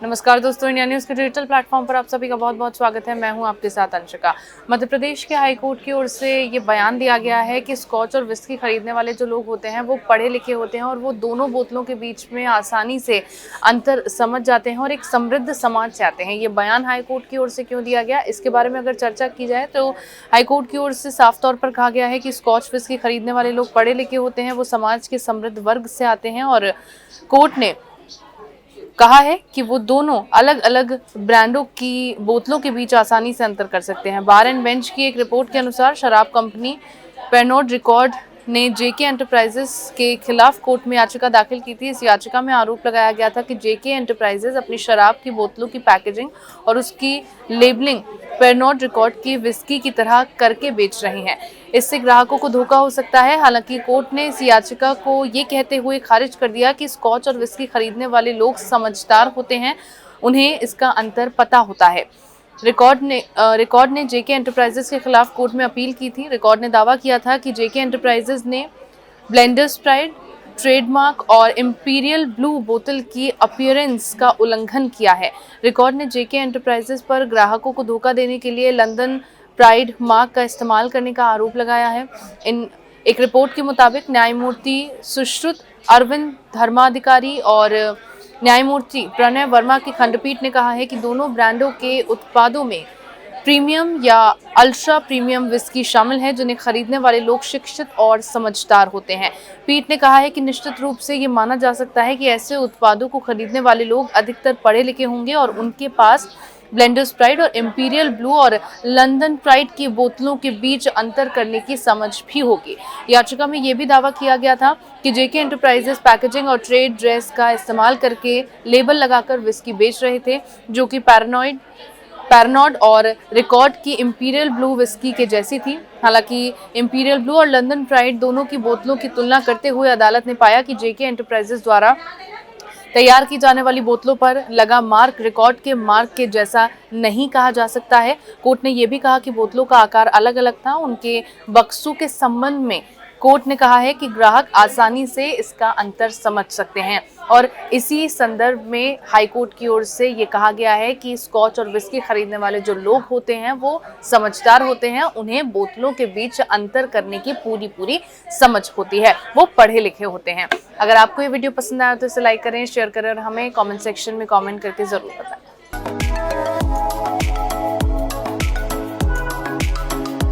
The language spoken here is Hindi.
नमस्कार दोस्तों, इंडिया न्यूज़ के डिजिटल प्लेटफॉर्म पर आप सभी का बहुत बहुत स्वागत है। मैं हूं आपके साथ अंशिका। मध्य प्रदेश के हाईकोर्ट की ओर से ये बयान दिया गया है कि स्कॉच और विस्की खरीदने वाले जो लोग होते हैं वो पढ़े लिखे होते हैं और वो दोनों बोतलों के बीच में आसानी से अंतर समझ जाते हैं और एक समृद्ध समाज से आते हैं। ये बयान हाईकोर्ट की ओर से क्यों दिया गया, इसके बारे में अगर चर्चा की जाए तो हाईकोर्ट की ओर से साफ तौर पर कहा गया है कि स्कॉच विस्की खरीदने वाले लोग पढ़े लिखे होते हैं, वो समाज के समृद्ध वर्ग से आते हैं और कोर्ट ने कहा है कि वो दोनों अलग अलग ब्रांडों की बोतलों के बीच आसानी से अंतर कर सकते हैं। बार एंड बेंच की एक रिपोर्ट के अनुसार शराब कंपनी पेरनोड रिकॉर्ड ने जेके एंटरप्राइजेस के खिलाफ कोर्ट में याचिका दाखिल की थी। इस याचिका में आरोप लगाया गया था कि जेके एंटरप्राइजेस अपनी शराब की बोतलों की पैकेजिंग और उसकी लेबलिंग पेरनोड रिकॉर्ड की विस्की की तरह करके बेच रही हैं। इससे ग्राहकों को धोखा हो सकता है। हालांकि कोर्ट ने इस याचिका को ये कहते हुए खारिज कर दिया कि स्कॉच और विस्की खरीदने वाले लोग समझदार होते हैं, उन्हें इसका अंतर पता होता है। रिकॉर्ड ने जेके एंटरप्राइजेस के खिलाफ कोर्ट में अपील की थी। रिकॉर्ड ने दावा किया था कि जेके एंटरप्राइजेस ने ब्लेंडर्स प्राइड ट्रेडमार्क और इंपीरियल ब्लू बोतल की अपीयरेंस का उल्लंघन किया है। रिकॉर्ड ने जेके एंटरप्राइजेस पर ग्राहकों को धोखा देने के लिए लंदन प्राइड मार्क का इस्तेमाल करने का आरोप लगाया है। एक रिपोर्ट के मुताबिक न्यायमूर्ति सुश्रुत अरविंद धर्माधिकारी और न्यायमूर्ति प्रणय वर्मा की खंडपीठ ने कहा है कि दोनों ब्रांडों के उत्पादों में प्रीमियम या अल्ट्रा प्रीमियम विस्की शामिल है, जिन्हें खरीदने वाले लोग शिक्षित और समझदार होते हैं। पीठ ने कहा है कि निश्चित रूप से ये माना जा सकता है कि ऐसे उत्पादों को खरीदने वाले लोग अधिकतर पढ़े लिखे होंगे और उनके पास ब्लेंडर्स प्राइड और इंपीरियल ब्लू और लंदन प्राइड की बोतलों के बीच अंतर करने की समझ भी होगी। याचिका में यह भी दावा किया गया था कि जेके एंटरप्राइजेस पैकेजिंग और ट्रेड ड्रेस का इस्तेमाल करके लेबल लगाकर विस्की बेच रहे थे, जो कि पैरानॉड और रिकॉर्ड की इंपीरियल ब्लू विस्की के जैसी थी। हालांकि इंपीरियल ब्लू और लंदन प्राइड दोनों की बोतलों की तुलना करते हुए अदालत ने पाया कि जेके एंटरप्राइजेस द्वारा तैयार की जाने वाली बोतलों पर लगा मार्क रिकॉर्ड के मार्क के जैसा नहीं कहा जा सकता है। कोर्ट ने यह भी कहा कि बोतलों का आकार अलग अलग था। उनके बक्सों के संबंध में कोर्ट ने कहा है कि ग्राहक आसानी से इसका अंतर समझ सकते हैं और इसी संदर्भ में हाईकोर्ट की ओर से ये कहा गया है कि स्कॉच और विस्की खरीदने वाले जो लोग होते हैं वो समझदार होते हैं, उन्हें बोतलों के बीच अंतर करने की पूरी समझ होती है, वो पढ़े लिखे होते हैं। अगर आपको ये वीडियो पसंद आया तो इसे लाइक करें, शेयर करें और हमें कमेंट सेक्शन में कमेंट करके जरूर बताएं।